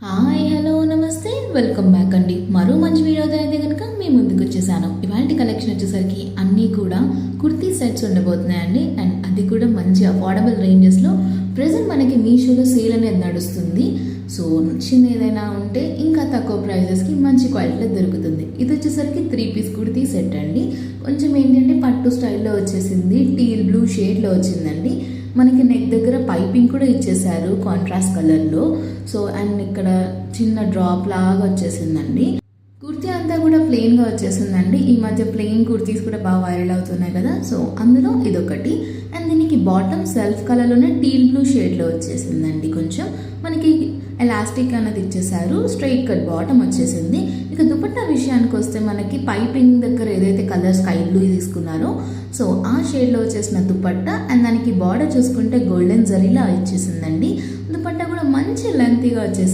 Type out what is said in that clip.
Hi hello నమస్తే welcome back అండి. మరో మంచి వీడియోతో అయితే కనుక మీ ముందుకు వచ్చేసాను. ఇవాళ కలెక్షన్ వచ్చేసరికి అన్నీ కూడా కుర్తీ సెట్స్ ఉండబోతున్నాయండి. అండ్ అది కూడా మంచి అఫోర్డబుల్ రేంజెస్లో ప్రెసెంట్ మనకి మీషోలో సేల్ అనేది నడుస్తుంది. సో నచ్చింది ఏదైనా ఉంటే ఇంకా తక్కువ ప్రైజెస్కి మంచి క్వాలిటీలో దొరుకుతుంది. ఇది వచ్చేసరికి 3 పీస్ కుర్తీ సెట్ అండి. కొంచెం ఏంటంటే పట్టు స్టైల్లో వచ్చేసింది, టీల్ బ్లూ షేడ్లో వచ్చిందండి. మనకి నెక్ దగ్గర పైపింగ్ కూడా ఇచ్చేసారు కాంట్రాస్ట్ కలర్లో. సో అండ్ ఇక్కడ చిన్న డ్రాప్ లాగా వచ్చేసిందండి. కుర్తీ అంతా కూడా ప్లెయిన్గా వచ్చేసిందండి. ఈ మధ్య ప్లెయిన్ కుర్తీస్ కూడా బాగా వైరల్ అవుతున్నాయి కదా, సో అందులో ఇదొకటి. అండ్ దీనికి బాటమ్ సెల్ఫ్ కలర్లోనే టీల్ బ్లూ షేడ్లో వచ్చేసిందండి. కొంచెం మనకి ఎలాస్టిక్ అనేది ఇచ్చేసారు, స్ట్రైట్ కట్ బాటమ్ వచ్చేసింది. ఇక దుపట్టా విషయానికి వస్తే మనకి పైపింగ్ దగ్గర ఏదైతే కలర్ స్కై బ్లూ తీసుకున్నారో సో ఆ షేడ్లో వచ్చేసిన దుపట్టా. అండ్ దానికి బార్డర్ చూసుకుంటే గోల్డెన్ జరీలా ఇచ్చేసిందండి. దుపట్టా కూడా మంచి లెంతీగా వచ్చేసింది.